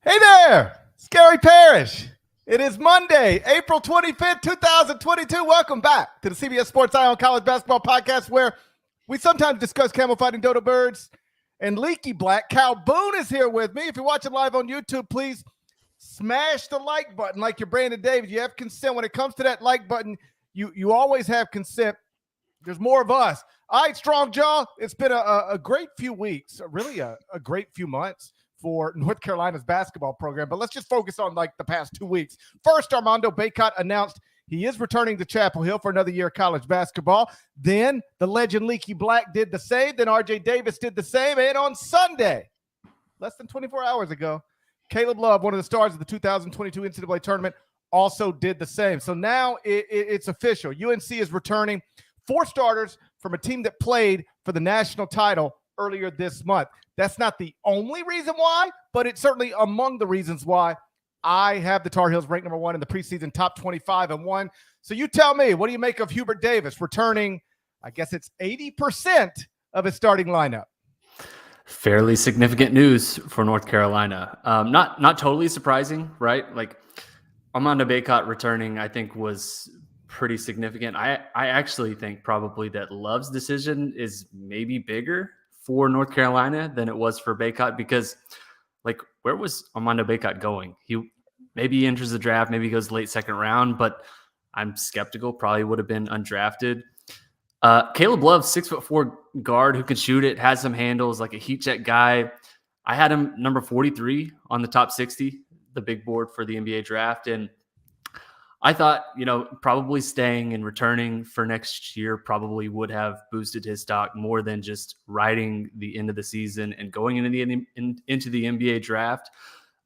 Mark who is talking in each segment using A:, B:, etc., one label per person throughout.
A: Hey there, Scary Parrish. It is Monday, April 25th, 2022. Welcome back to the CBS Sports Eye on College Basketball Podcast, where we sometimes discuss camel fighting dodo birds and leaky black. Cal Boone is here with me. If you're watching live on YouTube, please smash the like button like you're Brandon Davis. You have consent. When it comes to that like button, you always have consent. There's more of us. All right, Strong Jaw, it's been a great few weeks, really a great few months for North Carolina's basketball program. But let's just focus on like the past 2 weeks. First, Armando Bacot announced he is returning to Chapel Hill for another year of college basketball. Then the legend Leaky Black did the same. Then RJ Davis did the same. And on Sunday, less than 24 hours ago, Caleb Love, one of the stars of the 2022 NCAA tournament, also did the same. So now it's official. UNC is returning 4 starters from a team that played for the national title earlier this month. That's not the only reason why, but it's certainly among the reasons why I have the Tar Heels ranked number 1 in the preseason top 25 and 1. So you tell me, what do you make of Hubert Davis returning, I guess it's 80% of his starting lineup?
B: Fairly significant news for North Carolina. Not totally surprising, right? Like Armando Bacot returning, I think was pretty significant. I actually think probably that Love's decision is maybe bigger for North Carolina than it was for Bacot, because like, where was Armando Bacot going? Maybe he enters the draft, maybe he goes late second round, but I'm skeptical. Probably would have been undrafted. Caleb Love, 6'4" guard who can shoot it, has some handles, like a heat check guy. I had him number 43 on the top 60, the big board for the NBA draft. And I thought, probably staying and returning for next year probably would have boosted his stock more than just riding the end of the season and going into the NBA draft.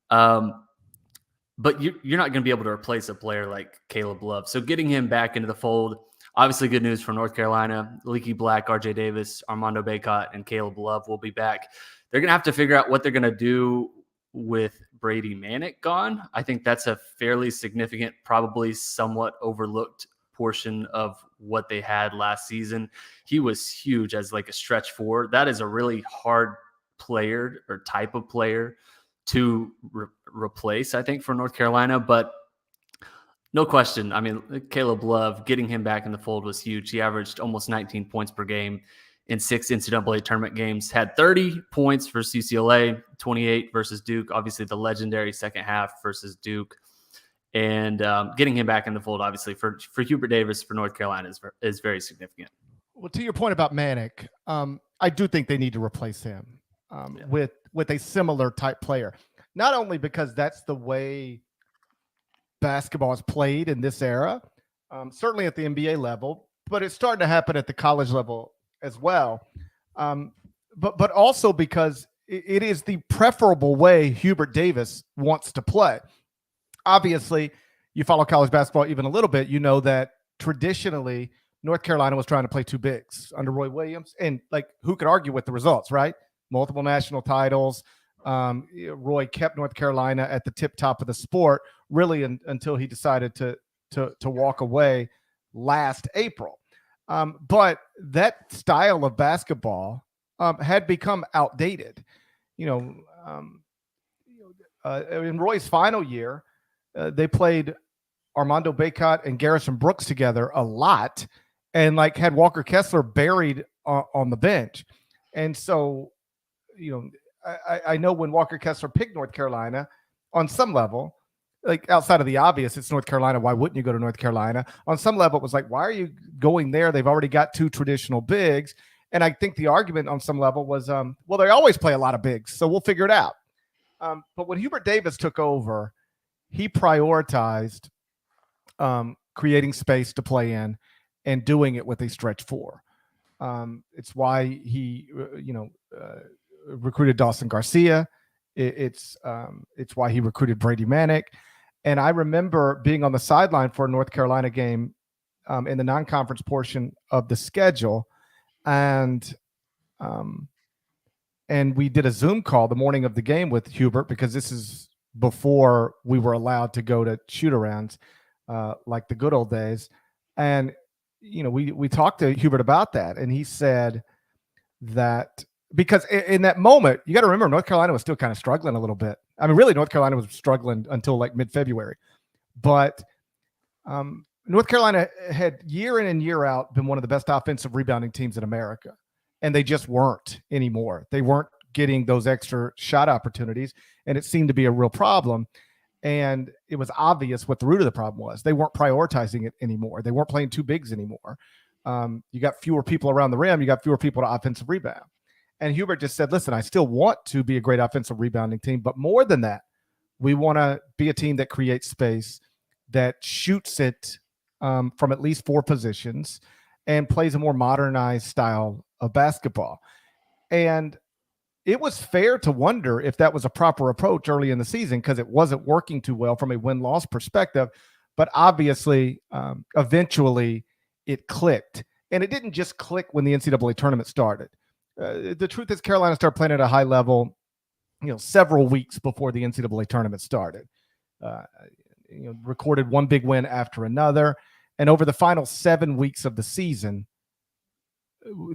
B: But you're not going to be able to replace a player like Caleb Love. So getting him back into the fold, obviously good news for North Carolina. Leaky Black, RJ Davis, Armando Bacot, and Caleb Love will be back. They're going to have to figure out what they're going to do with Brady Manick gone. I think that's a fairly significant, probably somewhat overlooked portion of what they had last season. He was huge as like a stretch four. That is a really hard player or type of player to replace, I think, for North Carolina. But no question, I mean, Caleb Love, getting him back in the fold was huge. He averaged almost 19 points per game in 6 NCAA tournament games, had 30 points versus UCLA, 28 versus Duke, obviously the legendary second half versus Duke. And getting him back in the fold, obviously, for Hubert Davis for North Carolina is very significant.
A: Well, to your point about Manick, I do think they need to replace him with a similar type player. Not only because that's the way basketball is played in this era, certainly at the NBA level, but it's starting to happen at the college level as well. But also because it is the preferable way Hubert Davis wants to play. Obviously, you follow college basketball even a little bit, you know that traditionally North Carolina was trying to play 2 bigs under Roy Williams. And like, who could argue with the results, right? Multiple national titles. Roy kept North Carolina at the tip top of the sport really until he decided to walk away last April. But that style of basketball had become outdated. In Roy's final year, they played Armando Bacot and Garrison Brooks together a lot, and like had Walker Kessler buried on the bench. And so, I know when Walker Kessler picked North Carolina, on some level, like outside of the obvious, it's North Carolina. Why wouldn't you go to North Carolina? On some level, it was like, why are you going there? They've already got 2 traditional bigs. And I think the argument on some level was, well, they always play a lot of bigs, so we'll figure it out. But when Hubert Davis took over, he prioritized creating space to play in and doing it with a stretch 4. It's why he, recruited Dawson Garcia. It's why he recruited Brady Manick. And I remember being on the sideline for a North Carolina game in the non-conference portion of the schedule. And we did a Zoom call the morning of the game with Hubert, because this is before we were allowed to go to shoot-arounds like the good old days. And, we talked to Hubert about that. And he said that because in that moment, you got to remember North Carolina was still kind of struggling a little bit. I mean, really, North Carolina was struggling until like mid-February. But North Carolina had year in and year out been one of the best offensive rebounding teams in America, and they just weren't anymore. They weren't getting those extra shot opportunities, and it seemed to be a real problem. And it was obvious what the root of the problem was. They weren't prioritizing it anymore. They weren't playing two bigs anymore. You got fewer people around the rim. You got fewer people to offensive rebound. And Hubert just said, listen, I still want to be a great offensive rebounding team, but more than that, we want to be a team that creates space, that shoots it from at least four positions, and plays a more modernized style of basketball. And it was fair to wonder if that was a proper approach early in the season because it wasn't working too well from a win-loss perspective. But obviously, eventually it clicked. And it didn't just click when the NCAA tournament started. The truth is Carolina started playing at a high level, several weeks before the NCAA tournament started. Recorded one big win after another. And over the final 7 weeks of the season,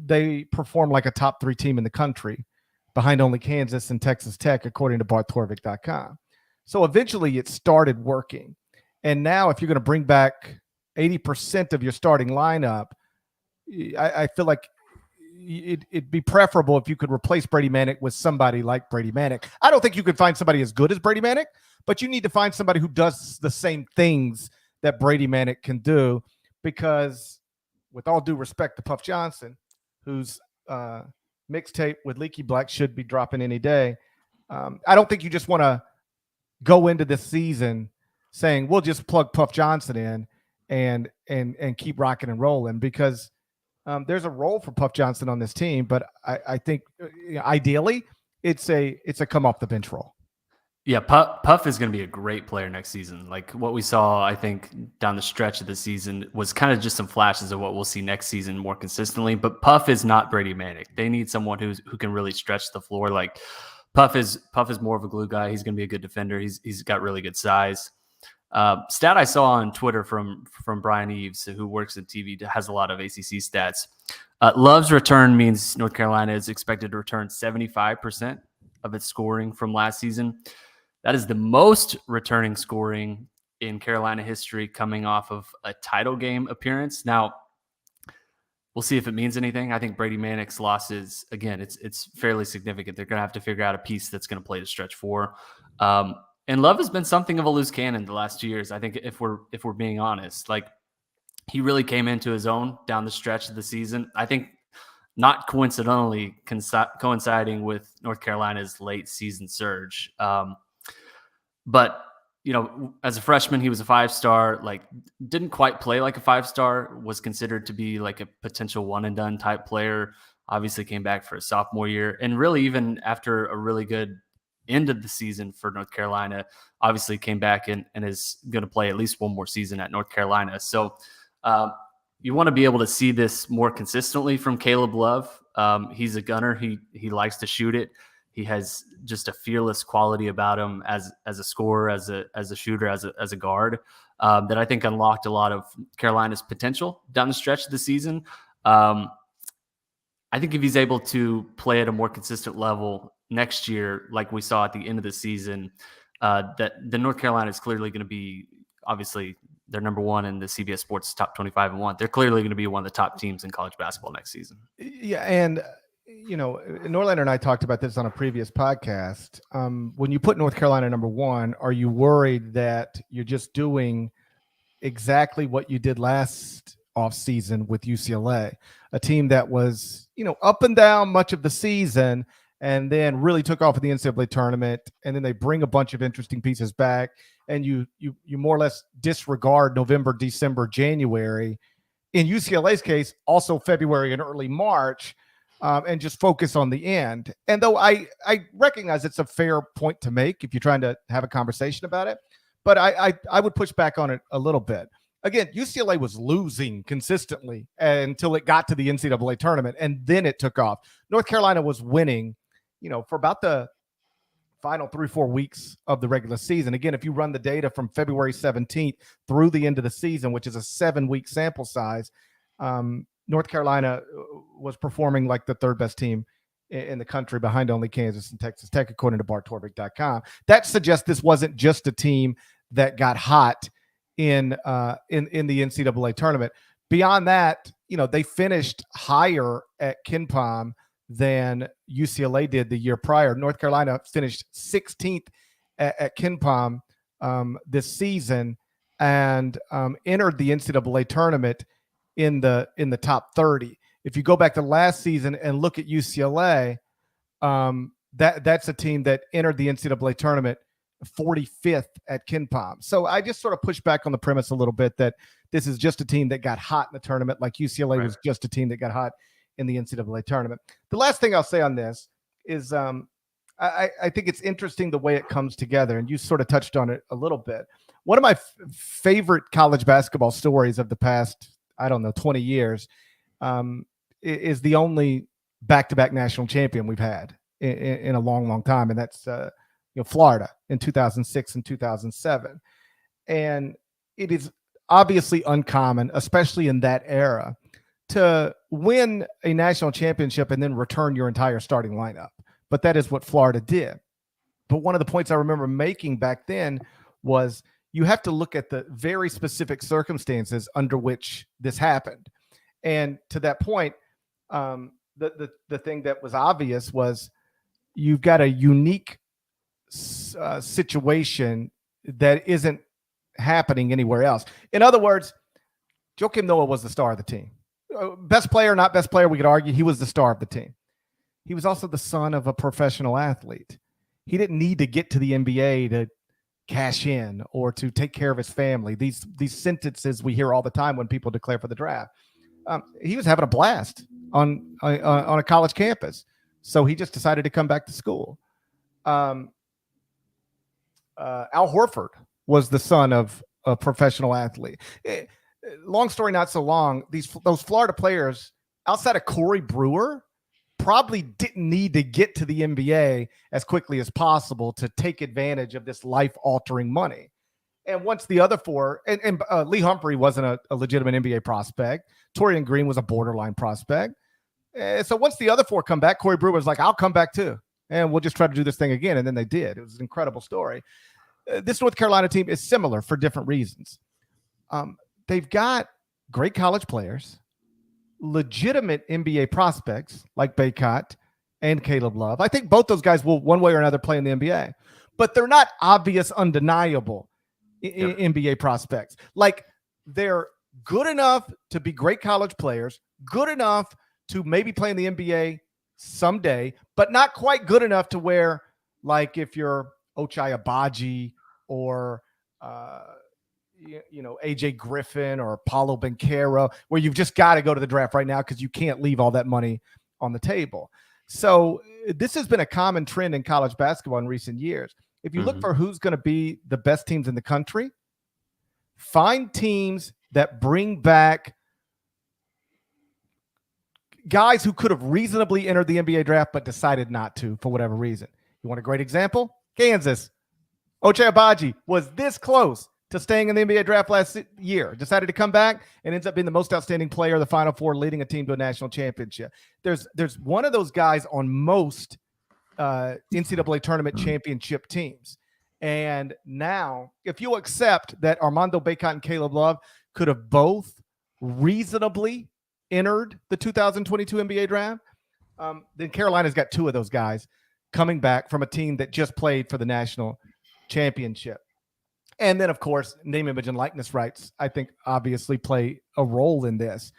A: they performed like a top three team in the country, behind only Kansas and Texas Tech, according to BartTorvik.com. So eventually it started working. And now if you're going to bring back 80% of your starting lineup, I feel like it'd be preferable if you could replace Brady Manek with somebody like Brady Manek. I don't think you could find somebody as good as Brady Manek, but you need to find somebody who does the same things that Brady Manek can do, because with all due respect to Puff Johnson, who's mixtape with Leaky Black should be dropping any day. I don't think you just want to go into this season saying we'll just plug Puff Johnson in and keep rocking and rolling, because there's a role for Puff Johnson on this team. But I think ideally it's a come off the bench role.
B: Yeah, Puff is going to be a great player next season. Like what we saw, I think, down the stretch of the season was kind of just some flashes of what we'll see next season more consistently. But Puff is not Brady Manek. They need someone who can really stretch the floor. Like Puff is more of a glue guy. He's going to be a good defender. He's got really good size. Stat I saw on Twitter from Brian Eves, who works at TV, has a lot of ACC stats. Love's return means North Carolina is expected to return 75% of its scoring from last season. That is the most returning scoring in Carolina history coming off of a title game appearance. Now, we'll see if it means anything. I think Brady Manek's losses, again, it's fairly significant. They're going to have to figure out a piece that's going to play the stretch four. And Love has been something of a loose cannon the last 2 years. I think if we're being honest, like he really came into his own down the stretch of the season. I think not coincidentally coinciding with North Carolina's late season surge. But, as a freshman, he was a 5-star, like didn't quite play like a 5-star, was considered to be like a potential one and done type player, obviously came back for a sophomore year. And really, even after a really good end of the season for North Carolina, obviously came back and is going to play at least one more season at North Carolina. So you want to be able to see this more consistently from Caleb Love. He's a gunner. He likes to shoot it. He has just a fearless quality about him as a scorer, as a shooter, as a guard that I think unlocked a lot of Carolina's potential down the stretch of the season. I think if he's able to play at a more consistent level next year, like we saw at the end of the season, that the North Carolina is clearly going to be, obviously, they're number one in the CBS Sports top 25 and 1. They're clearly going to be one of the top teams in college basketball next season.
A: Yeah, and Norlander and I talked about this on a previous podcast. When you put North Carolina number one, are you worried that you're just doing exactly what you did last offseason with UCLA, a team that was, up and down much of the season and then really took off in the NCAA tournament, and then they bring a bunch of interesting pieces back, and you more or less disregard November, December, January. In UCLA's case, also February and early March, and just focus on the end. And though I recognize it's a fair point to make if you're trying to have a conversation about it, but I would push back on it a little bit. Again, UCLA was losing consistently until it got to the NCAA tournament, and then it took off. North Carolina was winning, for about the final 3-4 weeks of the regular season. Again, if you run the data from February 17th through the end of the season, which is a 7-week sample size, North Carolina was performing like the third best team in the country, behind only Kansas and Texas Tech, according to BartTorvik.com. That suggests this wasn't just a team that got hot in the NCAA tournament. Beyond that, they finished higher at KenPom than UCLA did the year prior. North Carolina finished 16th at KenPom this season and entered the NCAA tournament in the top 30. If you go back to last season and look at UCLA, that's a team that entered the NCAA tournament 45th at KenPom. So I just sort of push back on the premise a little bit that this is just a team that got hot in the tournament, like UCLA was just a team that got hot in the NCAA tournament. The last thing I'll say on this is I think it's interesting the way it comes together, and you sort of touched on it a little bit. One of my favorite college basketball stories of the past, 20 years is the only back-to-back national champion we've had in a long, long time, and that's Florida in 2006 and 2007. And it is obviously uncommon, especially in that era, to win a national championship and then return your entire starting lineup. But that is what Florida did. But one of the points I remember making back then was you have to look at the very specific circumstances under which this happened. And to that point, the thing that was obvious was you've got a unique situation that isn't happening anywhere else. In other words, Joakim Noah was the star of the team. Best player, not best player, we could argue. He was the star of the team. He was also the son of a professional athlete. He didn't need to get to the NBA to cash in or to take care of his family. These sentences we hear all the time when people declare for the draft. He was having a blast on a college campus, so he just decided to come back to school. Al Horford was the son of a professional athlete. Long story, not so long. Those Florida players, outside of Corey Brewer, probably didn't need to get to the NBA as quickly as possible to take advantage of this life-altering money. And once the other four, and Lee Humphrey wasn't a legitimate NBA prospect. Torian Green was a borderline prospect. So once the other four come back, Corey Brewer was like, I'll come back too. And we'll just try to do this thing again. And then they did. It was an incredible story. This North Carolina team is similar for different reasons. They've got great college players, legitimate NBA prospects like Baycott and Caleb Love. I think both those guys will one way or another play in the NBA, but they're not obvious, undeniable NBA prospects. Like, they're good enough to be great college players, good enough to maybe play in the NBA someday, but not quite good enough to where, like, if you're Ochai Agbaji or AJ Griffin or Paulo Banchero, where you've just got to go to the draft right now because you can't leave all that money on the table. So this has been a common trend in college basketball in recent years. If you look for who's going to be the best teams in the country, find teams that bring back guys who could have reasonably entered the NBA draft but decided not to for whatever reason. You want a great example? Kansas. Ochai Agbaji was this close to staying in the NBA draft last year, decided to come back and ends up being the most outstanding player of the Final Four, leading a team to a national championship. There's one of those guys on most NCAA tournament championship teams. And now, if you accept that Armando Baycott and Caleb Love could have both reasonably entered the 2022 NBA draft, then Carolina's got two of those guys coming back from a team that just played for the national championship. And then, of course, name, image, and likeness rights, I think, obviously play a role in this.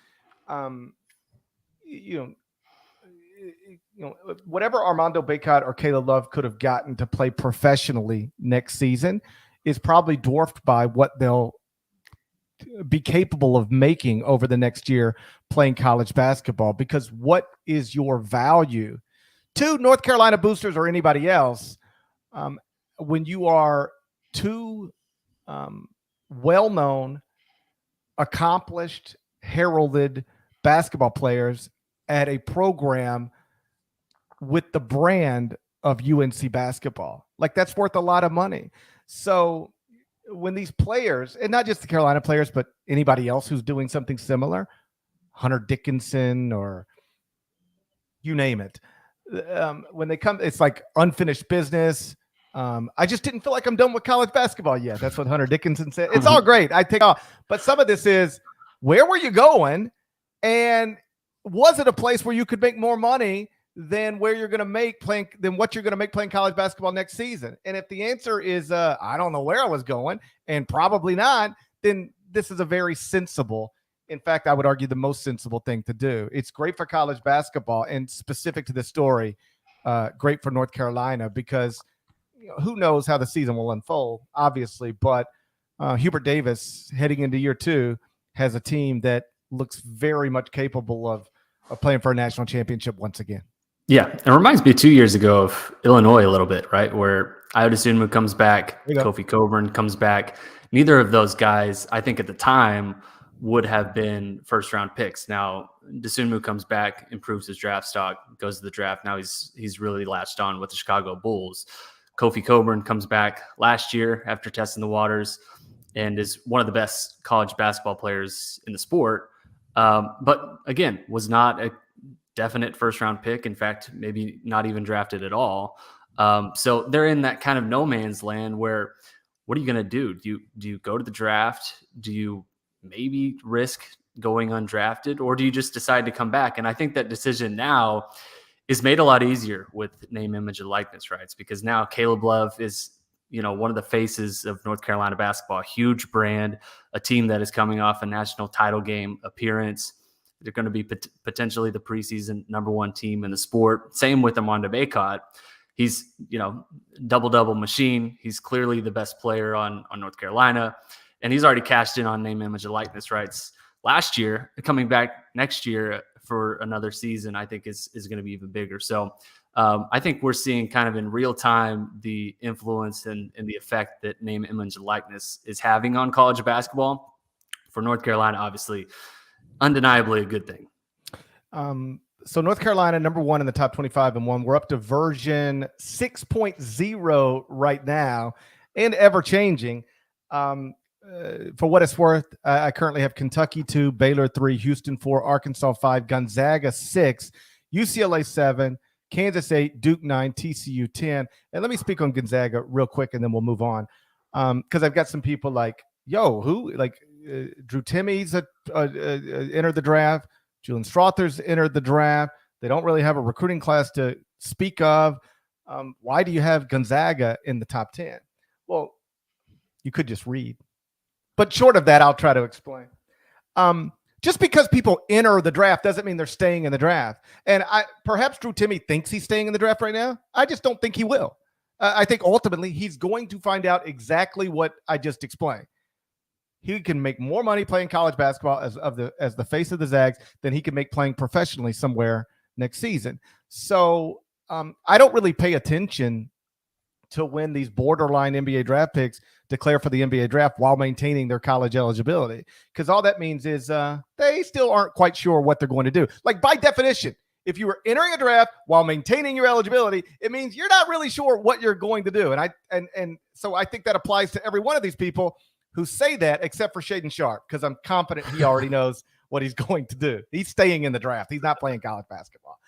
A: Whatever Armando Baycott or Caleb Love could have gotten to play professionally next season is probably dwarfed by what they'll be capable of making over the next year playing college basketball. Because what is your value to North Carolina boosters or anybody else when you are two well-known, accomplished, heralded basketball players at a program with the brand of UNC basketball? Like, that's worth a lot of money. So when these players, and not just the Carolina players, but anybody else who's doing something similar, Hunter Dickinson or you name it, when they come, it's like unfinished business. I just didn't feel like I'm done with college basketball yet. That's what Hunter Dickinson said. It's all great. I take off. But some of this is, where were you going? And was it a place where you could make more money than where you're going to make playing than what you're going to make playing college basketball next season? And if the answer is I don't know where I was going and probably not, then this is a very sensible, in fact, I would argue the most sensible thing to do. It's great for college basketball, and specific to this story, great for North Carolina, because who knows how the season will unfold, obviously, but Hubert Davis heading into year 2 has a team that looks very much capable of playing for a national championship once again.
B: Yeah, it reminds me 2 years ago of Illinois a little bit, right? Where Ayo Dosunmu comes back, Kofi Cockburn comes back. Neither of those guys, I think at the time, would have been first-round picks. Now, Dosunmu comes back, improves his draft stock, goes to the draft. Now he's really latched on with the Chicago Bulls. Kofi Cockburn comes back last year after testing the waters and is one of the best college basketball players in the sport. But again, was not a definite first-round pick. In fact, maybe not even drafted at all. So they're in that kind of no man's land where, what are you going to do? Do you go to the draft? Do you maybe risk going undrafted, or do you just decide to come back? And I think that decision now is made a lot easier with name, image, and likeness rights, because now Caleb Love is, one of the faces of North Carolina basketball, a huge brand, a team that is coming off a national title game appearance. They're going to be potentially the preseason #1 team in the sport. Same with Armando Bacot. He's, double-double machine. He's clearly the best player on North Carolina. And he's already cashed in on name, image, and likeness rights last year. Coming back next year for another season, I think is going to be even bigger. So I think we're seeing kind of in real time the influence and the effect that name, image, and likeness is having on college basketball. For North Carolina, obviously, undeniably a good thing.
A: So North Carolina, #1 in the top 25 and 1. We're up to version 6.0 right now, and ever changing. For what it's worth, I currently have Kentucky 2, Baylor 3, Houston 4, Arkansas 5, Gonzaga 6, UCLA 7, Kansas 8, Duke 9, TCU 10. And let me speak on Gonzaga real quick, and then we'll move on. Because I've got some people like, who? Like Drew Timme's entered the draft. Julian Strother's entered the draft. They don't really have a recruiting class to speak of. Why do you have Gonzaga in the top 10? Well, you could just read. But short of that, I'll try to explain. Just because people enter the draft doesn't mean they're staying in the draft. And perhaps Drew Timme thinks he's staying in the draft right now. I just don't think he will. I think ultimately he's going to find out exactly what I just explained. He can make more money playing college basketball as the face of the Zags than he can make playing professionally somewhere next season. So I don't really pay attention to when these borderline NBA draft picks declare for the NBA draft while maintaining their college eligibility, because all that means is they still aren't quite sure what they're going to do. Like, by definition, if you were entering a draft while maintaining your eligibility, it means you're not really sure what you're going to do. And so I think that applies to every one of these people who say that, except for Shaedon Sharpe, because I'm confident he already knows what he's going to do. He's staying in the draft. He's not playing college basketball.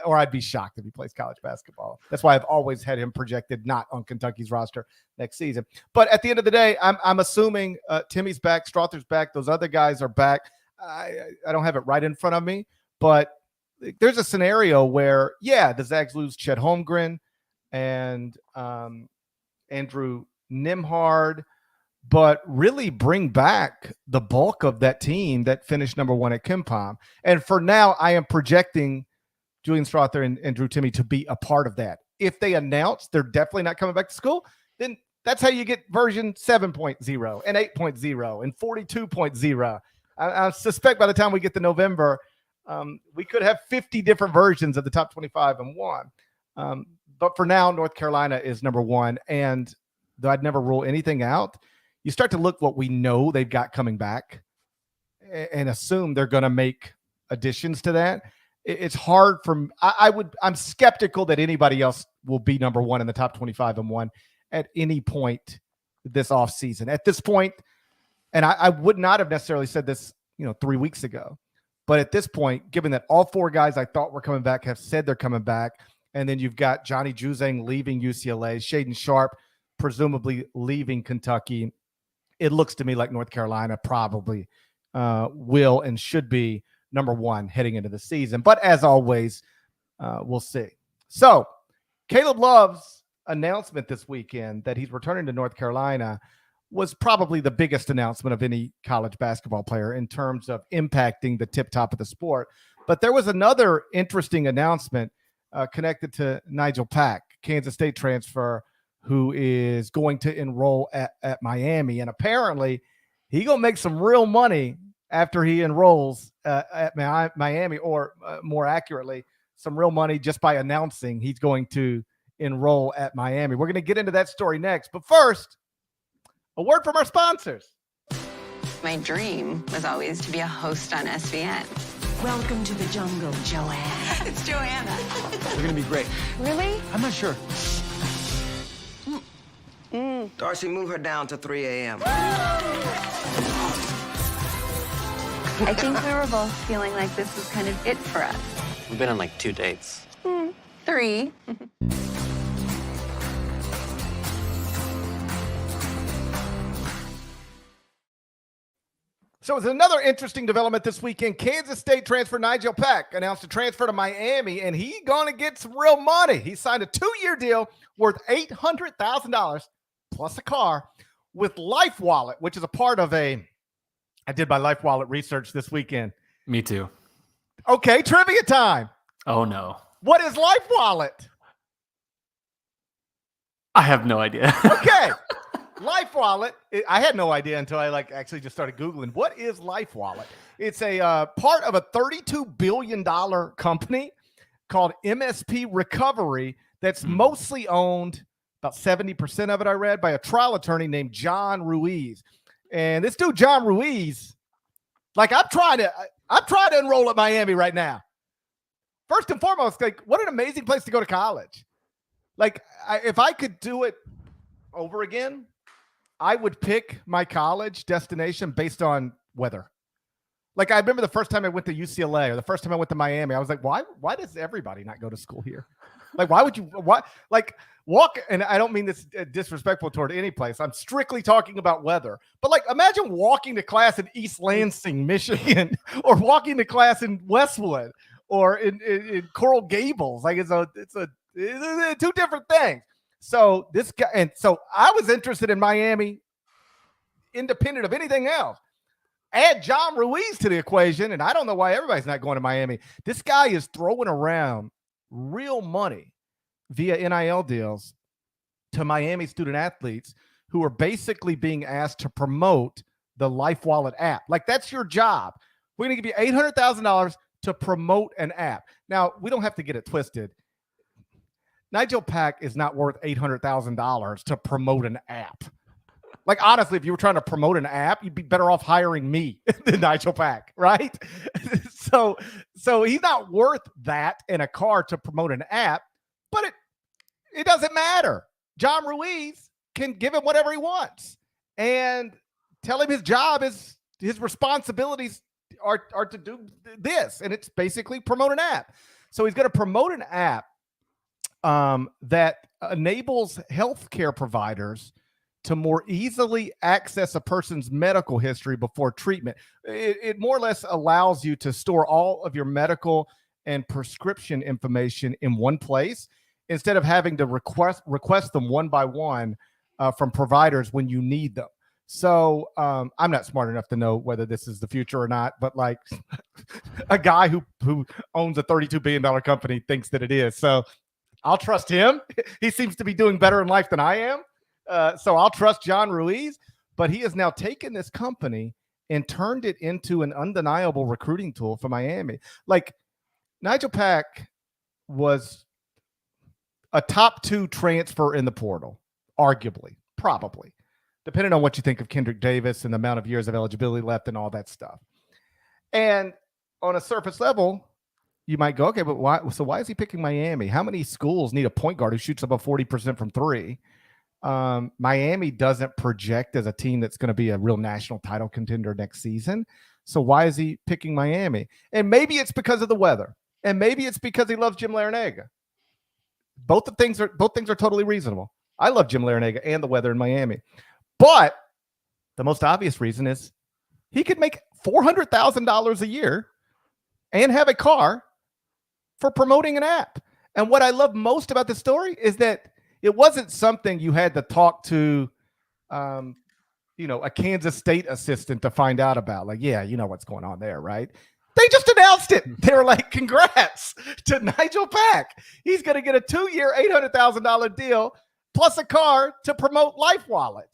A: Or I'd be shocked if he plays college basketball. That's why I've always had him projected not on Kentucky's roster next season. But at the end of the day, I'm assuming Timmy's back, Strother's back, those other guys are back. I don't have it right in front of me, but there's a scenario where, the Zags lose Chet Holmgren and Andrew Nembhard, but really bring back the bulk of that team that finished #1 at KenPom. And for now, I am projecting Julian Strother and Drew Timme to be a part of that. If they announce they're definitely not coming back to school, then that's how you get version 7.0 and 8.0 and 42.0. I suspect by the time we get to November, we could have 50 different versions of the top 25 and 1. But for now, North Carolina is #1. And though I'd never rule anything out, you start to look what we know they've got coming back and assume they're going to make additions to that. It's hard I'm skeptical that anybody else will be #1 in the top 25 and 1 at any point this offseason. At this point, and I would not have necessarily said this, 3 weeks ago, but at this point, given that all 4 guys I thought were coming back have said they're coming back, And then you've got Johnny Juzang leaving UCLA, Shaden Sharp presumably leaving Kentucky. It looks to me like North Carolina probably will and should be number one heading into the season. But as always, we'll see. So Caleb Love's announcement this weekend that he's returning to North Carolina was probably the biggest announcement of any college basketball player in terms of impacting the tip top of the sport. But there was another interesting announcement connected to Nijel Pack, Kansas State transfer, who is going to enroll at Miami. And apparently he's going to make some real money after he enrolls at Miami, or more accurately, some real money just by announcing he's going to enroll at Miami. We're going to get into that story next. But first, a word from our sponsors.
C: My dream was always to be a host on SVN.
D: Welcome to the jungle, Joanna.
C: It's Joanna.
E: We're going to be great.
C: Really?
E: I'm not sure.
F: Darcy, move her down to 3 a.m.
C: I think we were both feeling like this was kind of it for us.
G: We've been on like 2 dates.
C: 3.
A: So it's another interesting development this weekend. Kansas State transfer Nijel Pack announced a transfer to Miami, and he's going to get some real money. He signed a 2-year deal worth $800,000 plus a car with Life Wallet, which is a part of I did my Life Wallet research this weekend.
B: Me too.
A: Okay, trivia time.
B: Oh, no.
A: What is Life Wallet?
B: I have no idea.
A: Okay. Life Wallet, I had no idea until I actually just started Googling. What is Life Wallet? It's a part of a $32 billion company called MSP Recovery that's mostly owned, about 70% of it I read, by a trial attorney named John Ruiz. And this dude, John Ruiz, I'm trying to enroll at Miami right now. First and foremost, what an amazing place to go to college. If I could do it over again, I would pick my college destination based on weather. I remember the first time I went to UCLA or the first time I went to Miami, I was like, why does everybody not go to school here? Why would you walk? And I don't mean this disrespectful toward any place. I'm strictly talking about weather. But imagine walking to class in East Lansing, Michigan, or walking to class in Westwood or in Coral Gables. It's two different things. So this guy, and so I was interested in Miami, independent of anything else. Add John Ruiz to the equation, and I don't know why everybody's not going to Miami. This guy is throwing around real money via NIL deals to Miami student athletes who are basically being asked to promote the Life Wallet app. That's your job. We're going to give you $800,000 to promote an app. Now, we don't have to get it twisted. Nijel Pack is not worth $800,000 to promote an app. Honestly, if you were trying to promote an app, you'd be better off hiring me than Nijel Pack, right? So he's not worth that in a car to promote an app, but it doesn't matter. John Ruiz can give him whatever he wants and tell him his job is, his responsibilities are to do this, and it's basically promote an app. So he's going to promote an app that enables healthcare providers to more easily access a person's medical history before treatment. It more or less allows you to store all of your medical and prescription information in one place instead of having to request them one by one from providers when you need them. So I'm not smart enough to know whether this is the future or not, but a guy who owns a $32 billion company thinks that it is. So I'll trust him. He seems to be doing better in life than I am. So I'll trust John Ruiz, but he has now taken this company and turned it into an undeniable recruiting tool for Miami. Nijel Pack was a top 2 transfer in the portal, arguably, probably, depending on what you think of Kendrick Davis and the amount of years of eligibility left and all that stuff. And on a surface level, you might go, okay, but why? So why is he picking Miami? How many schools need a point guard who shoots above 40% from 3? Miami doesn't project as a team that's going to be a real national title contender next season. So why is he picking Miami? And maybe it's because of the weather. And maybe it's because he loves Jim Larinaga. Both things are totally reasonable. I love Jim Larinaga and the weather in Miami. But the most obvious reason is he could make $400,000 a year and have a car for promoting an app. And what I love most about this story is that it wasn't something you had to talk to, a Kansas State assistant to find out about. Like, yeah, you know what's going on there, right? They just announced it. They were like, congrats to Nigel Pack. He's going to get a 2-year, $800,000 deal plus a car to promote Life Wallet.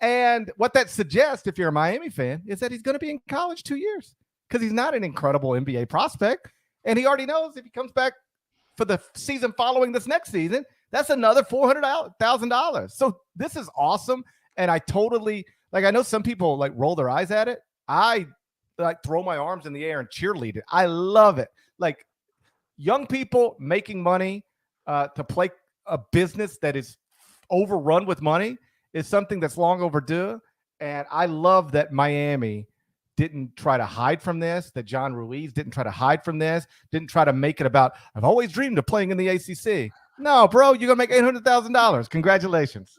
A: And what that suggests, if you're a Miami fan, is that he's going to be in college 2 years because he's not an incredible NBA prospect. And he already knows if he comes back for the season following this next season, that's another $400,000. So this is awesome. And I totally, I know some people roll their eyes at it. I throw my arms in the air and cheerlead it. I love it. Like, young people making money to play a business that is overrun with money is something that's long overdue. And I love that Miami didn't try to hide from this, that John Ruiz didn't try to hide from this, didn't try to make it about, I've always dreamed of playing in the ACC. No, bro, you're going to make $800,000. Congratulations.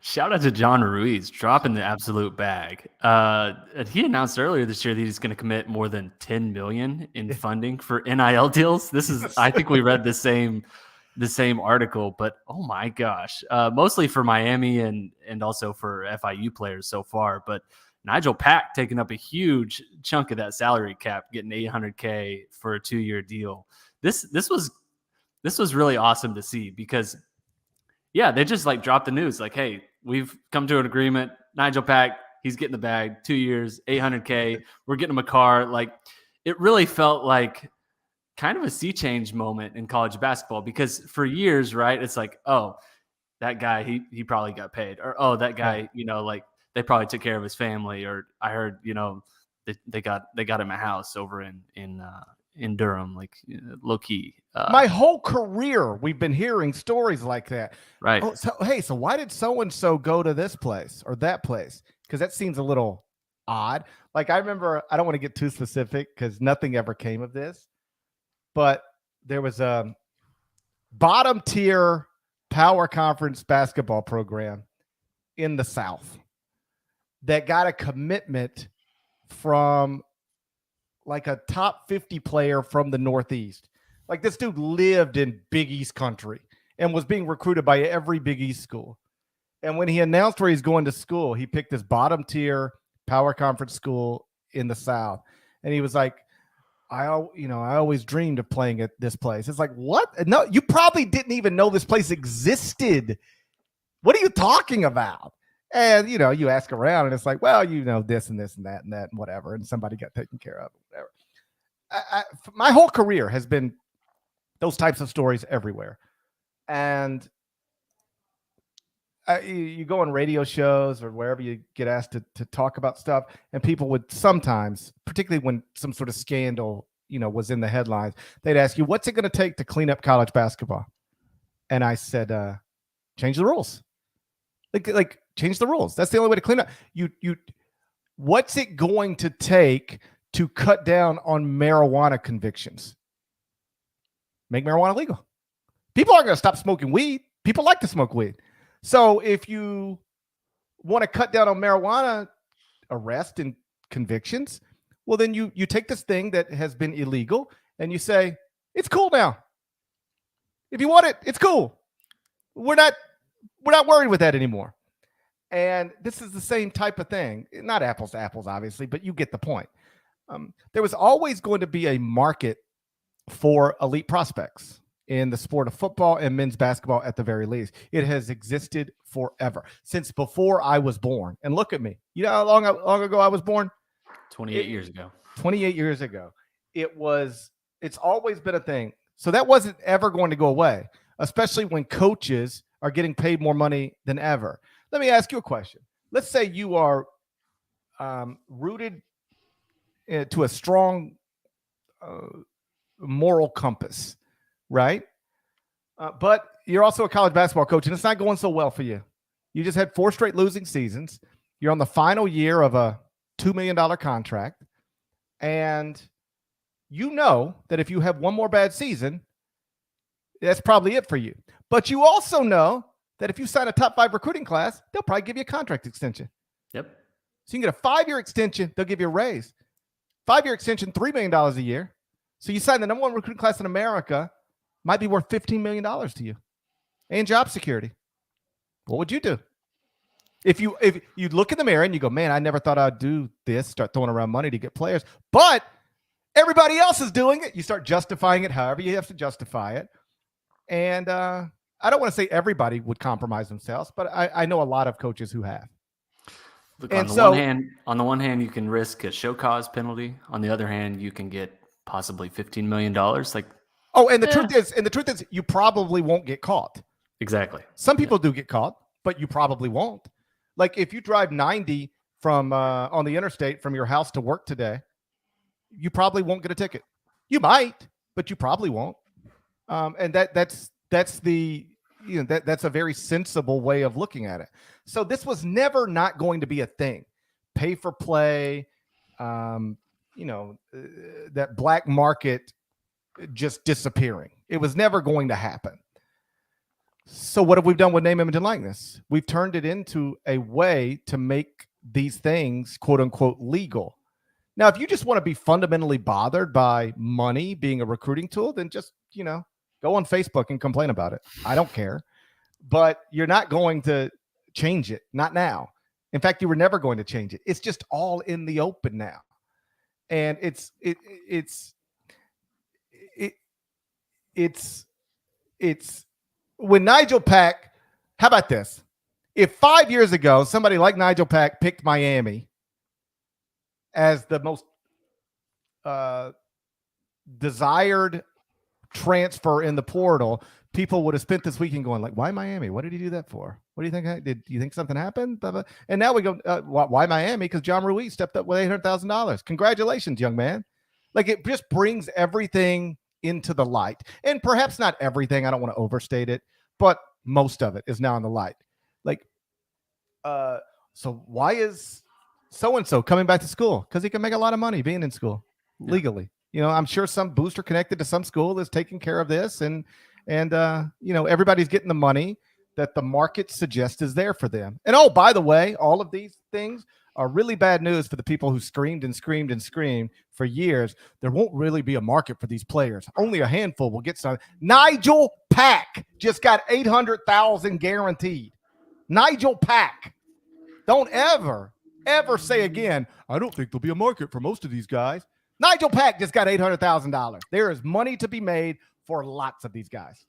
B: Shout out to John Ruiz dropping the absolute bag. He announced earlier this year that he's going to commit more than $10 million in funding for NIL deals. This is, I think we read the same article, but oh my gosh, mostly for Miami and also for FIU players so far. But Nigel Pack taking up a huge chunk of that salary cap, getting $800K for a 2-year deal. This was really awesome to see because, yeah, they just dropped the news hey, we've come to an agreement. Nigel Pack, he's getting the bag, 2 years, $800K. We're getting him a car. It really felt like kind of a sea change moment in college basketball because for years, right, it's oh, that guy, he probably got paid, or oh, that guy, they probably took care of his family, or I heard, they got him a house over in Durham, low key.
A: My whole career, we've been hearing stories like that.
B: Right.
A: Oh, so why did so-and-so go to this place or that place? Because that seems a little odd. I remember, I don't want to get too specific because nothing ever came of this, but there was a bottom tier power conference basketball program in the South that got a commitment from a top 50 player from the Northeast. This dude lived in Big East country and was being recruited by every Big East school. And when he announced where he's going to school, he picked this bottom tier power conference school in the South. And he was like, I always dreamed of playing at this place. It's what? No, you probably didn't even know this place existed. What are you talking about? And, you ask around and it's well, this and this and that and whatever. And somebody got taken care of, whatever. My whole career has been those types of stories everywhere. And you go on radio shows or wherever you get asked to talk about stuff, and people would sometimes, particularly when some sort of scandal, was in the headlines, they'd ask you, what's it going to take to clean up college basketball? And I said, change the rules. Change the rules. That's the only way to clean up. What's it going to take to cut down on marijuana convictions? Make marijuana legal. People aren't going to stop smoking weed. People like to smoke weed. So if you want to cut down on marijuana arrest and convictions, well, then you take this thing that has been illegal and you say, it's cool now. If you want it, it's cool. We're not worried with that anymore. And this is the same type of thing. Not apples to apples, obviously, but you get the point. There was always going to be a market for elite prospects in the sport of football and men's basketball at the very least. It has existed forever, since before I was born. And look at me. You know how long ago I was born?
B: 28 years ago.
A: 28 years ago. It's always been a thing. So that wasn't ever going to go away, especially when coaches are getting paid more money than ever. Let me ask you a question. Let's say you are rooted to a strong moral compass, right? But you're also a college basketball coach, and it's not going so well for you. You just had 4 straight losing seasons. You're on the final year of a $2 million contract, and you know that if you have one more bad season, that's probably it for you. But you also know that if you sign a top 5 recruiting class, they'll probably give you a contract extension.
B: Yep.
A: So you can get a 5-year extension. They'll give you a raise. 5-year extension, $3 million a year. So you sign the number 1 recruiting class in America, might be worth $15 million to you, and job security. What would you do? If you look in the mirror and you go, man, I never thought I'd do this, start throwing around money to get players, but everybody else is doing it. You start justifying it however you have to justify it. And I don't want to say everybody would compromise themselves, but I know a lot of coaches who have.
B: Look, on the one hand, you can risk a show cause penalty. On the other hand, you can get possibly $15 million. Like,
A: the truth is, you probably won't get caught.
B: Exactly.
A: Some people do get caught, but you probably won't. Like if you drive 90 from on the interstate from your house to work today, you probably won't get a ticket. You might, but you probably won't. And that's a very sensible way of looking at it. So this was never not going to be a thing. Pay for play, that black market just disappearing. It was never going to happen. So what have we done with name, image, and likeness? We've turned it into a way to make these things, quote unquote, legal. Now, if you just want to be fundamentally bothered by money being a recruiting tool, then just, go on Facebook and complain about it. I don't care. But you're not going to change it. Not now. In fact, you were never going to change it. It's just all in the open now. And it's when Nijel Pack, how about this? If 5 years ago, somebody like Nijel Pack picked Miami as the most desired transfer in the portal, people would have spent this weekend going like, why Miami? What did he do that for? What do you think? Do you think something happened? Blah, blah. And now we go, why Miami? Because John Ruiz stepped up with $800,000. Congratulations, young man. Like it just brings everything into the light. And perhaps not everything, I don't want to overstate it, but most of it is now in the light. Like, so why is so-and-so coming back to school? Because he can make a lot of money being in school legally. I'm sure some booster connected to some school is taking care of this. And everybody's getting the money that the market suggests is there for them. And oh, by the way, all of these things are really bad news for the people who screamed and screamed and screamed for years. There won't really be a market for these players. Only a handful will get some. Nijel Pack just got $800,000 guaranteed. Nijel Pack. Don't ever say again, I don't think there'll be a market for most of these guys. Nijel Pack just got $800,000. There is money to be made for lots of these guys.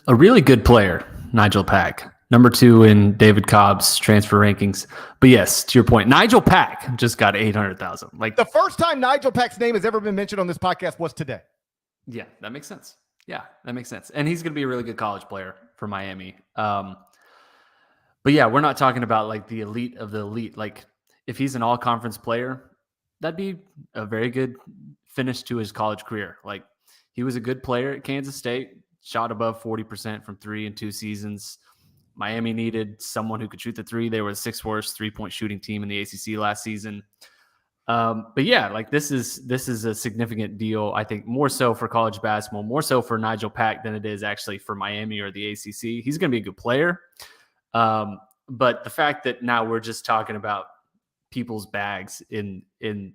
B: A really good player, Nijel Pack. Number 2 in David Cobb's transfer rankings. But yes, to your point, Nijel Pack just got $800,000. Like
A: the first time Nijel Pack's name has ever been mentioned on this podcast was today.
B: Yeah, that makes sense. Yeah, that makes sense. And he's going to be a really good college player for Miami. But yeah, we're not talking about like the elite of the elite. Like if he's an all-conference player, that'd be a very good finish to his college career. Like he was a good player at Kansas State, shot above 40% from 3 in 2 seasons. Miami needed someone who could shoot the 3. They were the 6th worst 3-point shooting team in the ACC last season. But yeah, like this is a significant deal. I think more so for college basketball, more so for Nijel Pack than it is actually for Miami or the ACC. He's going to be a good player. But the fact that now we're just talking about people's bags in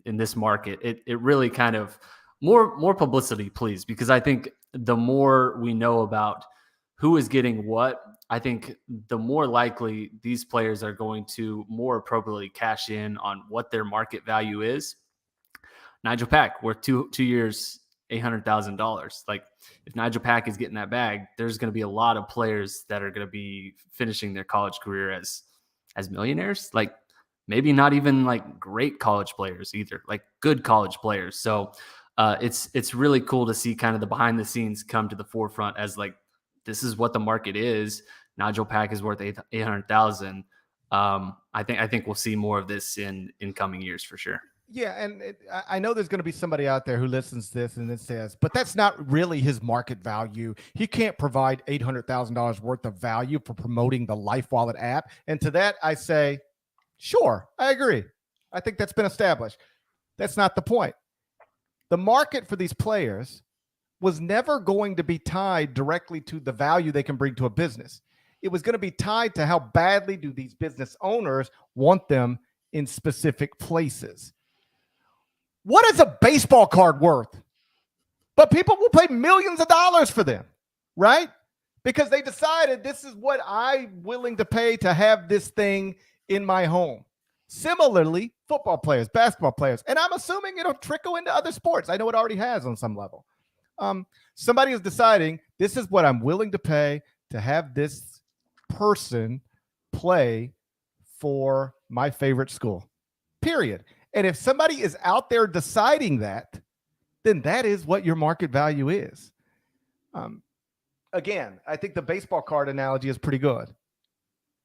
B: this market, it really kind of more publicity, please, because I think the more we know about who is getting what, I think the more likely these players are going to more appropriately cash in on what their market value is. Nijel Pack worth 2 years, $800,000. Like if Nijel Pack is getting that bag, there's going to be a lot of players that are going to be finishing their college career as millionaires. Like maybe not even like great college players either, like good college players. So it's really cool to see kind of the behind the scenes come to the forefront as like, this is what the market is. Nijel Pack is worth $800,000. I think we'll see more of this in coming years for sure.
A: Yeah, and I know there's going to be somebody out there who listens to this and it says, but that's not really his market value. He can't provide $800,000 worth of value for promoting the Life Wallet app. And to that, I say, sure, I agree. I think that's been established. That's not the point. The market for these players was never going to be tied directly to the value they can bring to a business. It was going to be tied to how badly do these business owners want them in specific places. What is a baseball card worth? But people will pay millions of dollars for them, right? Because they decided this is what I'm willing to pay to have this thing in my home. Similarly, football players, basketball players, and I'm assuming it'll trickle into other sports. I know it already has on some level. Somebody is deciding this is what I'm willing to pay to have this person play for my favorite school, period. And if somebody is out there deciding that, then that is what your market value is. Again, I think the baseball card analogy is pretty good.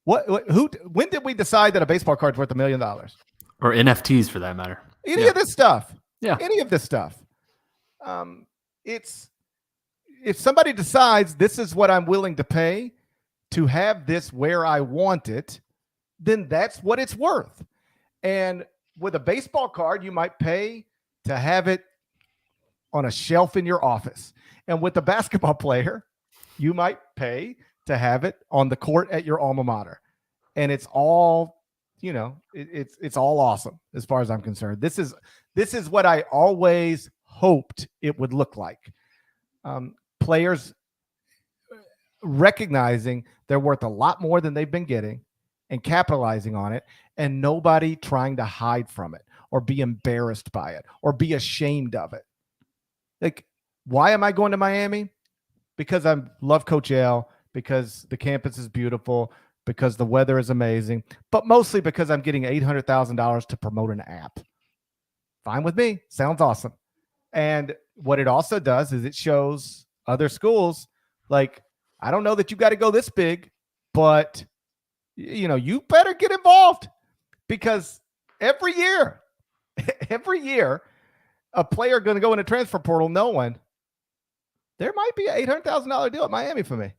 A: When did we decide that a baseball card is worth $1 million?
B: Or NFTs for that matter.
A: Any of this stuff.
B: Yeah.
A: Any of this stuff. It's if somebody decides this is what I'm willing to pay to have this where I want it, then that's what it's worth. And with a baseball card, you might pay to have it on a shelf in your office. And with a basketball player, you might pay to have it on the court at your alma mater. And it's all, it's all awesome as far as I'm concerned. This is what I always hoped it would look like. Players recognizing they're worth a lot more than they've been getting and capitalizing on it, and nobody trying to hide from it or be embarrassed by it or be ashamed of it. Like, why am I going to Miami? Because I love Coach L, because the campus is beautiful, because the weather is amazing, but mostly because I'm getting $800,000 to promote an app. Fine with me. Sounds awesome. And what it also does is it shows other schools, like, I don't know that you got to go this big, but you better get involved, because every year, a player going to go in a transfer portal knowing there might be an $800,000 deal at Miami for me.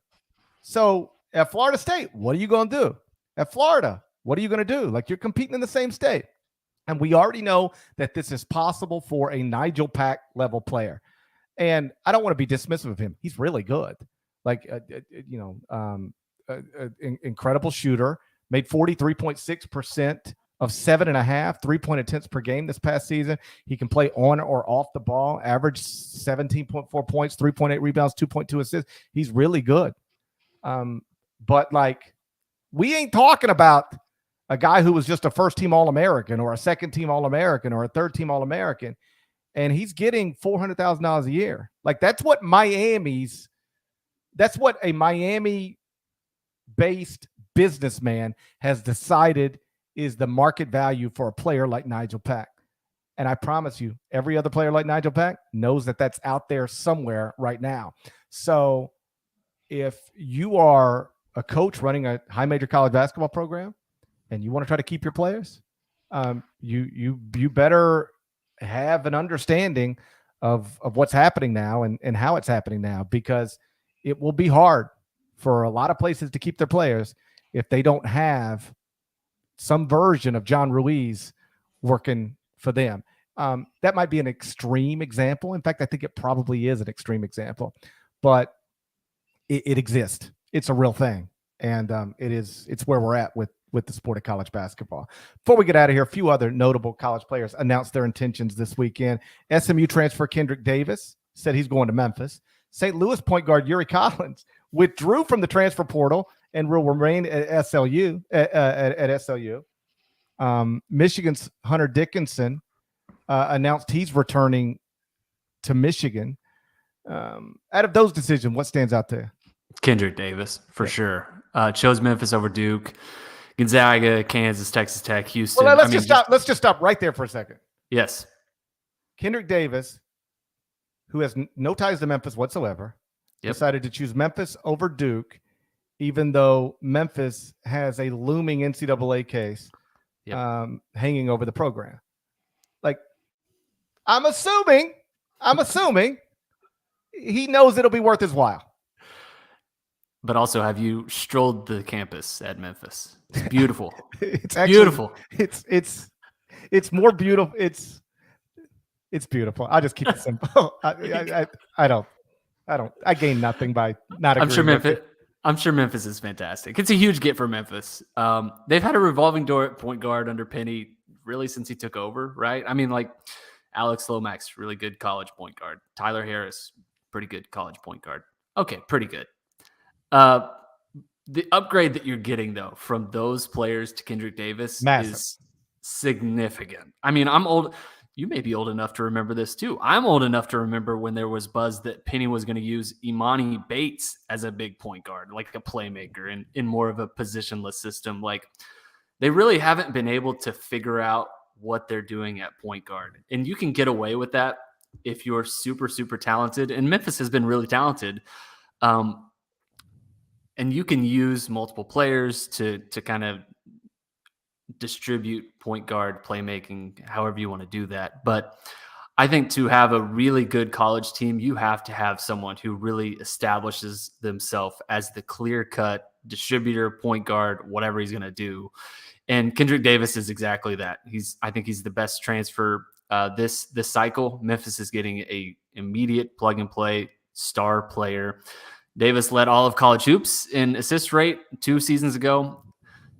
A: So at Florida State, what are you going to do? At Florida, what are you going to do? Like, you're competing in the same state. And we already know that this is possible for a Nigel Pack level player. And I don't want to be dismissive of him. He's really good. Like, incredible shooter, made 43.6% of 7.5 3-point attempts per game this past season. He can play on or off the ball, average 17.4 points, 3.8 rebounds, 2.2 assists. He's really good. But like, we ain't talking about a guy who was just a first-team All-American or a second-team All-American or a third-team All-American, and he's getting $400,000 a year. Like, that's what a Miami-based businessman has decided is the market value for a player like Nigel Pack. And I promise you, every other player like Nigel Pack knows that that's out there somewhere right now. So if you are a coach running a high major college basketball program and you want to try to keep your players, you better have an understanding of what's happening now and how it's happening now, because it will be hard for a lot of places to keep their players if they don't have some version of John Ruiz working for them. That might be an extreme example. In fact, I think it probably is an extreme example, but it exists. It's a real thing. And it's where we're at with the sport of college basketball. Before we get out of here, a few other notable college players announced their intentions this weekend. SMU transfer Kendrick Davis said he's going to Memphis. St. Louis point guard Yuri Collins withdrew from the transfer portal and will remain at SLU. Michigan's Hunter Dickinson announced he's returning to Michigan. Out of those decisions, what stands out there?
B: Kendrick Davis, for sure. Chose Memphis over Duke, Gonzaga, Kansas, Texas Tech, Houston.
A: Well, let's just stop right there for a second.
B: Yes.
A: Kendrick Davis, who has no ties to Memphis whatsoever, decided to choose Memphis over Duke, even though Memphis has a looming NCAA case hanging over the program. Like, I'm assuming he knows it'll be worth his while.
B: But also, have you strolled the campus at Memphis? It's beautiful.
A: It's actually
B: beautiful.
A: It's more beautiful. It's beautiful. I'll just keep it simple. I don't. I gain nothing by not
B: I'm
A: agreeing
B: sure
A: with you.
B: Memphis. I'm sure Memphis is fantastic. It's a huge get for Memphis. They've had a revolving door at point guard under Penny really since he took over, right? I mean, like Alex Lomax, really good college point guard. Tyler Harris, pretty good college point guard. Okay, pretty good. The upgrade that you're getting, though, from those players to Kendrick Davis
A: Massive.
B: is significant. I mean, I'm old. You may be old enough to remember this, too. I'm old enough to remember when there was buzz that Penny was going to use Imani Bates as a big point guard, like a playmaker in more of a positionless system. Like, they really haven't been able to figure out what they're doing at point guard. And you can get away with that if you're super, super talented. And Memphis has been really talented. And you can use multiple players to kind of distribute point guard playmaking, however you want to do that. But I think to have a really good college team, you have to have someone who really establishes themselves as the clear-cut distributor, point guard, whatever he's going to do. And Kendrick Davis is exactly that. I think he's the best transfer this cycle. Memphis is getting a immediate plug-and-play star player. Davis led all of college hoops in assist rate 2 seasons ago,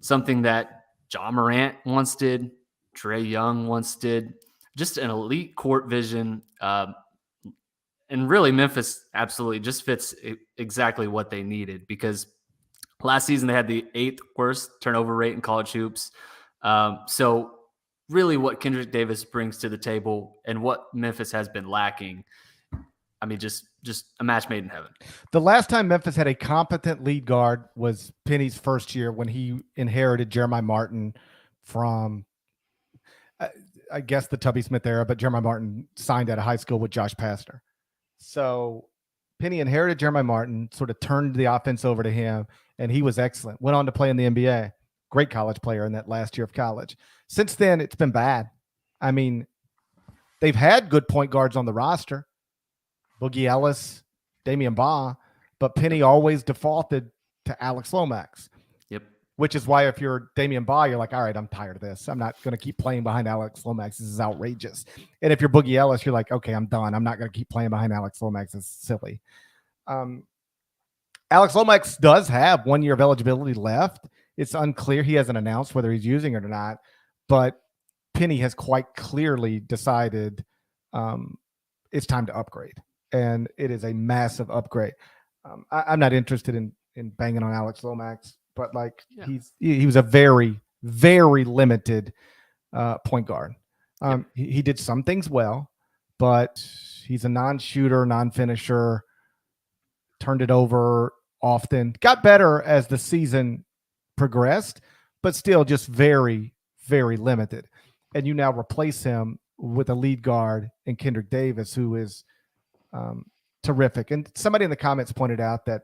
B: something that Ja Morant once did, Trae Young once did. Just an elite court vision. And really, Memphis absolutely just fits exactly what they needed, because last season they had the 8th worst turnover rate in college hoops. So really what Kendrick Davis brings to the table and what Memphis has been lacking, I mean, just a match made in heaven.
A: The last time Memphis had a competent lead guard was Penny's first year when he inherited Jeremiah Martin from, I guess, the Tubby Smith era, but Jeremiah Martin signed out of high school with Josh Pastner. So Penny inherited Jeremiah Martin, sort of turned the offense over to him, and he was excellent. Went on to play in the NBA. Great college player in that last year of college. Since then, it's been bad. I mean, they've had good point guards on the roster. Boogie Ellis, Damian Baugh, but Penny always defaulted to Alex Lomax.
B: Yep.
A: Which is why if you're Damian Baugh, you're like, all right, I'm tired of this. I'm not going to keep playing behind Alex Lomax. This is outrageous. And if you're Boogie Ellis, you're like, okay, I'm done. I'm not going to keep playing behind Alex Lomax. It's silly. Alex Lomax does have 1 year of eligibility left. It's unclear. He hasn't announced whether he's using it or not, but Penny has quite clearly decided it's time to upgrade. And it is a massive upgrade. I'm not interested in banging on Alex Lomax, but like he was a very, very limited point guard. He did some things well, but he's a non-shooter, non-finisher, turned it over often, got better as the season progressed, but still just very, very limited. And you now replace him with a lead guard in Kendrick Davis, who is terrific. And somebody in the comments pointed out that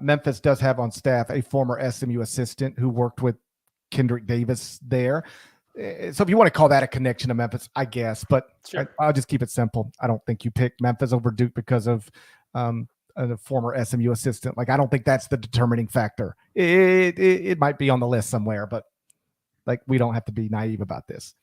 A: Memphis does have on staff a former SMU assistant who worked with Kendrick Davis there. So if you want to call that a connection to Memphis, I guess, but sure. I'll just keep it simple. I don't think you picked Memphis over Duke because of a former SMU assistant. Like, I don't think that's the determining factor. It might be on the list somewhere, but like, we don't have to be naive about this.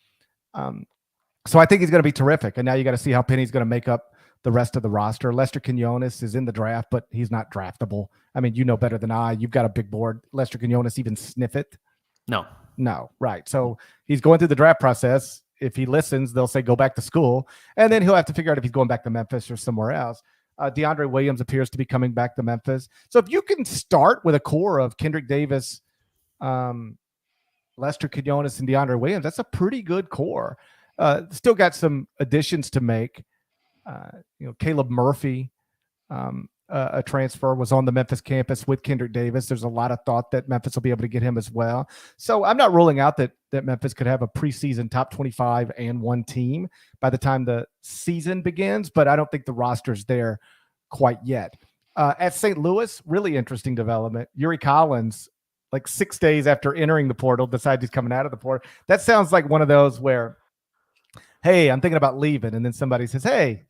A: So I think he's going to be terrific. And now you got to see how Penny's going to make up the rest of the roster. Lester Quinones is in the draft, but he's not draftable. I mean, you know better than I. You've got a big board. Lester Quinones even sniff it? No, right. So he's going through the draft process. If he listens, they'll say go back to school, and then he'll have to figure out if he's going back to Memphis or somewhere else. DeAndre Williams appears to be coming back to Memphis. So if you can start with a core of Kendrick Davis, Lester Quinones, and DeAndre Williams, that's a pretty good core. Still got some additions to make. Caleb Murphy, a transfer, was on the Memphis campus with Kendrick Davis. There's a lot of thought that Memphis will be able to get him as well. So I'm not ruling out that Memphis could have a preseason top 25 and 1 team by the time the season begins, but I don't think the roster's there quite yet. At St. Louis, really interesting development. Yuri Collins, like 6 days after entering the portal, decides he's coming out of the portal. That sounds like one of those where, hey, I'm thinking about leaving, and then somebody says, hey,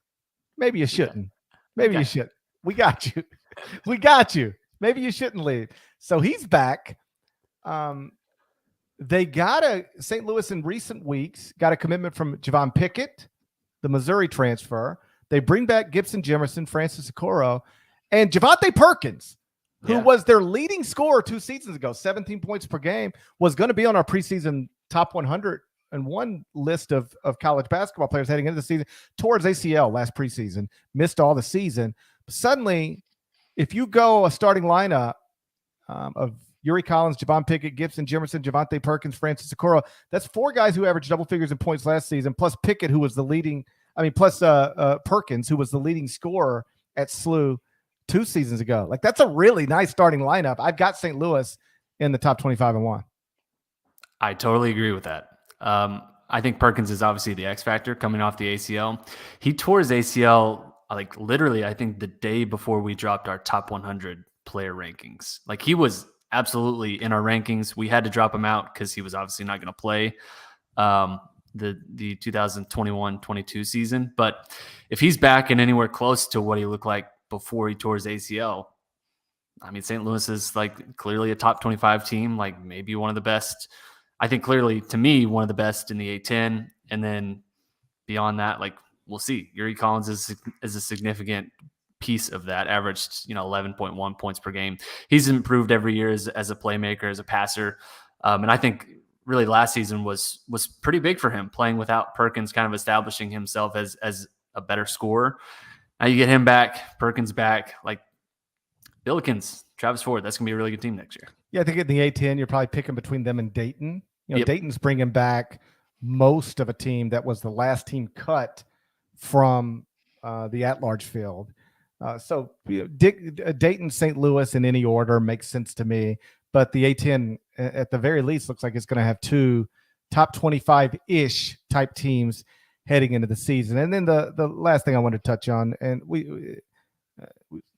A: maybe you shouldn't. Maybe you should. We got you. We got you. Maybe you shouldn't leave. So he's back. They got St. Louis in recent weeks got a commitment from Javon Pickett, the Missouri transfer, They bring back Gibson Jimerson, Francis Okoro, and Javonte Perkins, who was their leading scorer 2 seasons ago, 17 points per game, was going to be on our preseason top 101 list of college basketball players heading into the season, towards ACL last preseason, missed all the season. Suddenly, if you go a starting lineup of Yuri Collins, Javon Pickett, Gibson Jimerson, Javonte Perkins, Francis Okoro, that's 4 guys who averaged double figures in points last season, plus Pickett, who was the leading, plus Perkins, who was the leading scorer at SLU 2 seasons ago. Like, that's a really nice starting lineup. I've got St. Louis in the top 25-1.
B: I totally agree with that. I think Perkins is obviously the X factor coming off the ACL. He tore his ACL like literally, I think, the day before we dropped our top 100 player rankings. Like, he was absolutely in our rankings. We had to drop him out because he was obviously not going to play the 2021-22 season. But if he's back and anywhere close to what he looked like before he tore his ACL, I mean, St. Louis is like clearly a top 25 team, like maybe one of the best. I think clearly, to me, one of the best in the A10. And then beyond that, like, we'll see. Yuri Collins is a significant piece of that, averaged 11.1 points per game. He's improved every year as a playmaker, as a passer. And I think really last season was pretty big for him, playing without Perkins, kind of establishing himself as a better scorer. Now you get him back, Perkins back, like Billikens, Travis Ford. That's going to be a really good team next year.
A: Yeah, I think in the A10, you're probably picking between them and Dayton.
B: Yep.
A: Dayton's bringing back most of a team that was the last team cut from the at-large field. So Dayton, St. Louis in any order makes sense to me. But the A10, at the very least, looks like it's going to have 2 top 25-ish type teams heading into the season. And then the last thing I want to touch on, and we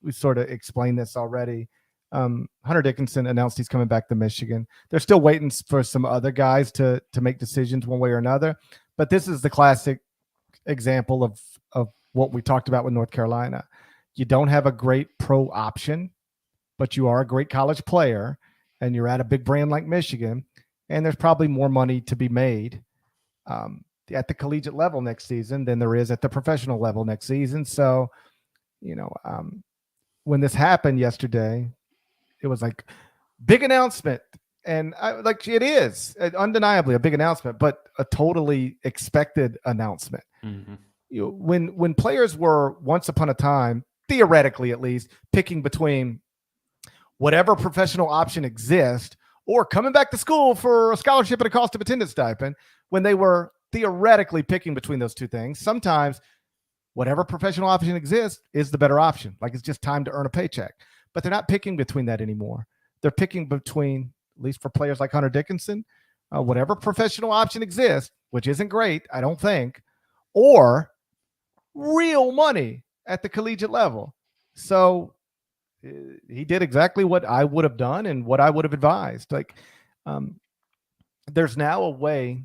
A: sort of explained this already. Hunter Dickinson announced he's coming back to Michigan. They're still waiting for some other guys to make decisions one way or another. But this is the classic example of what we talked about with North Carolina. You don't have a great pro option, but you are a great college player, and you're at a big brand like Michigan, and there's probably more money to be made at the collegiate level next season than there is at the professional level next season. So, when this happened yesterday, it was like big announcement, and it is undeniably a big announcement, but a totally expected announcement.
B: Mm-hmm.
A: When players were once upon a time, theoretically at least, picking between whatever professional option exists or coming back to school for a scholarship and a cost of attendance stipend, when they were theoretically picking between those two things, sometimes whatever professional option exists is the better option. Like, it's just time to earn a paycheck. But they're not picking between that anymore. They're picking between, at least for players like Hunter Dickinson, whatever professional option exists, which isn't great, I don't think, or real money at the collegiate level. So he did exactly what I would have done and what I would have advised. There's now a way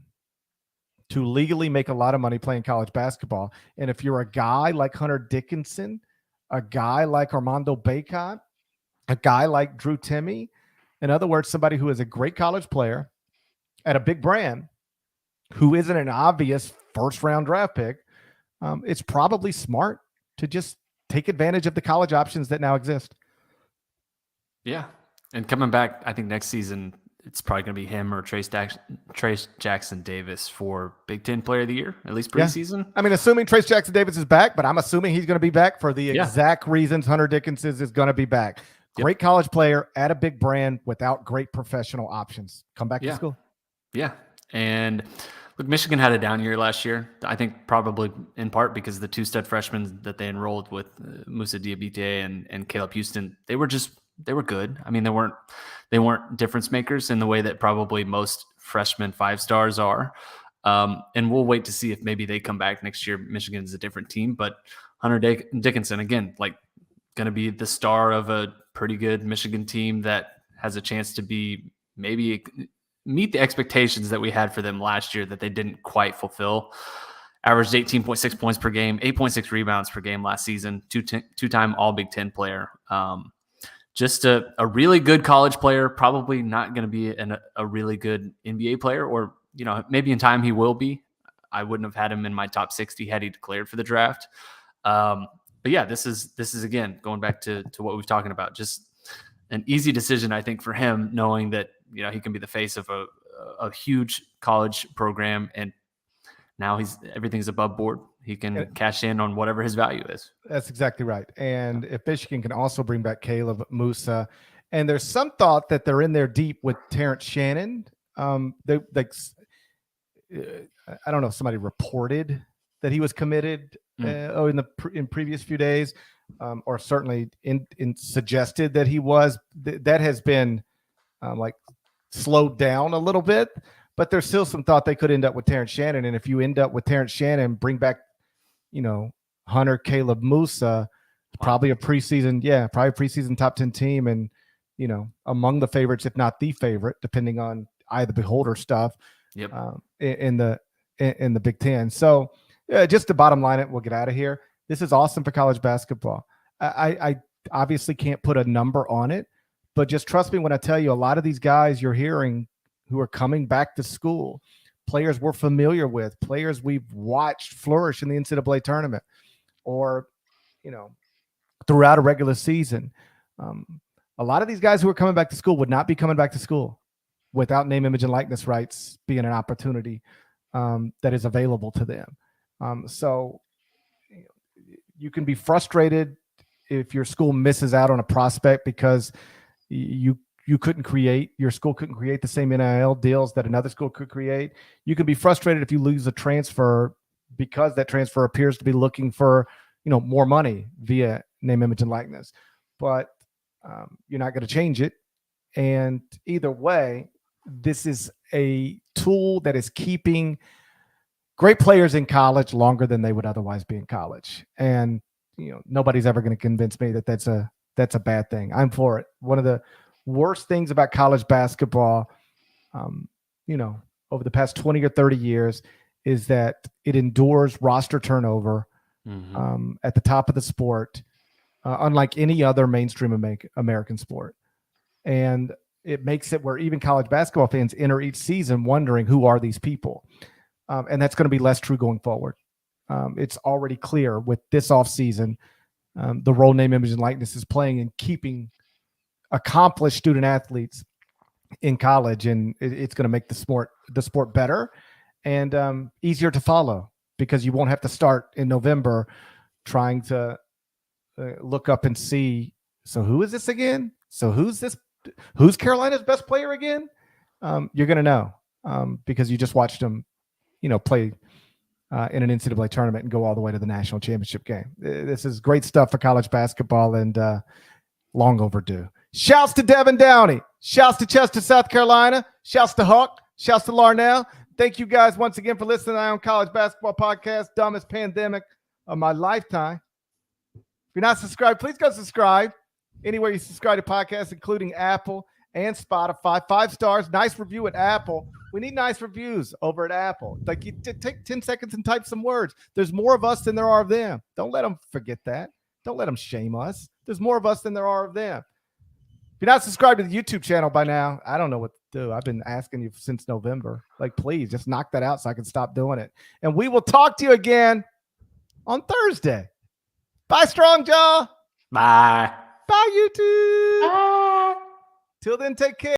A: to legally make a lot of money playing college basketball. And if you're a guy like Hunter Dickinson, a guy like Armando Bacot, a guy like Drew Timme, in other words, somebody who is a great college player at a big brand, who isn't an obvious first-round draft pick, it's probably smart to just take advantage of the college options that now exist.
B: Yeah. And coming back, I think next season, it's probably going to be him or Trace Jackson Davis for Big Ten Player of the Year, at least preseason.
A: Yeah. I mean, assuming Trace Jackson Davis is back, but I'm assuming he's going to be back for the exact reasons Hunter Dickinson is going to be back. Great college player at a big brand without great professional options. Come back to school.
B: Yeah. And look, Michigan had a down year last year. I think probably in part because the 2 stud freshmen that they enrolled with, Musa Diabite and Caleb Houston, they were good. I mean, they weren't difference makers in the way that probably most freshman 5-stars are. And we'll wait to see if maybe they come back next year. Michigan is a different team, but Hunter Dickinson, again, like, going to be the star of a pretty good Michigan team that has a chance to be maybe meet the expectations that we had for them last year that they didn't quite fulfill. Averaged 18.6 points per game, 8.6 rebounds per game last season, two-time All Big Ten player. Just a really good college player, probably not going to be a really good NBA player, or, maybe in time he will be. I wouldn't have had him in my top 60 had he declared for the draft. But yeah, this is again going back to what we've talking about. Just an easy decision, I think, for him, knowing that he can be the face of a huge college program, and now everything's above board. He can cash in on whatever his value is.
A: That's exactly right. And if Michigan can also bring back Caleb Musa, and there's some thought that they're in there deep with Terrence Shannon. I don't know if somebody reported that he was committed in previous few days, or certainly in suggested that he was. That has been slowed down a little bit, but there's still some thought they could end up with Terrence Shannon. And if you end up with Terrence Shannon, bring back, Hunter Caleb Musa, probably a preseason top 10 team, and among the favorites, if not the favorite, depending on eye of the beholder stuff.
B: Yep.
A: In the Big Ten. So just to bottom line it, we'll get out of here. This is awesome for college basketball. I obviously can't put a number on it, but just trust me when I tell you, a lot of these guys you're hearing who are coming back to school, players we're familiar with, players we've watched flourish in the NCAA tournament, or throughout a regular season. A lot of these guys who are coming back to school would not be coming back to school without name, image, and likeness rights being an opportunity that is available to them. So you can be frustrated if your school misses out on a prospect because your school couldn't create the same NIL deals that another school could create. You can be frustrated if you lose a transfer because that transfer appears to be looking for, more money via name, image, and likeness. But you're not going to change it. And either way, this is a tool that is keeping great players in college longer than they would otherwise be in college. And, nobody's ever going to convince me that that's a bad thing. I'm for it. One of the worst things about college basketball, over the past 20 or 30 years is that it endures roster turnover at the top of the sport, unlike any other mainstream American sport. And it makes it where even college basketball fans enter each season wondering who are these people. And that's going to be less true going forward. It's already clear with this offseason, the role, name, image, and likeness is playing in keeping accomplished student athletes in college. And it's going to make the sport better and easier to follow, because you won't have to start in November trying to look up and see, so who is this again? So who's Carolina's best player again? You're going to know because you just watched them, play in an NCAA tournament and go all the way to the national championship game. This is great stuff for college basketball and long overdue. Shouts to Devin Downey. Shouts to Chester, South Carolina. Shouts to Huck. Shouts to Larnell. Thank you guys once again for listening to the Eye on College Basketball Podcast. Dumbest pandemic of my lifetime. If you're not subscribed, please go subscribe anywhere you subscribe to podcasts, including Apple and Spotify. 5 stars. Nice review at Apple. We need nice reviews over at Apple. Like, you take 10 seconds and type some words. There's more of us than there are of them. Don't let them forget that. Don't let them shame us. There's more of us than there are of them. If you're not subscribed to the YouTube channel by now, I don't know what to do. I've been asking you since November. Like, please just knock that out so I can stop doing it. And we will talk to you again on Thursday. Bye, Strong Jaw.
B: Bye.
A: Bye, YouTube. Bye. Till then, take care.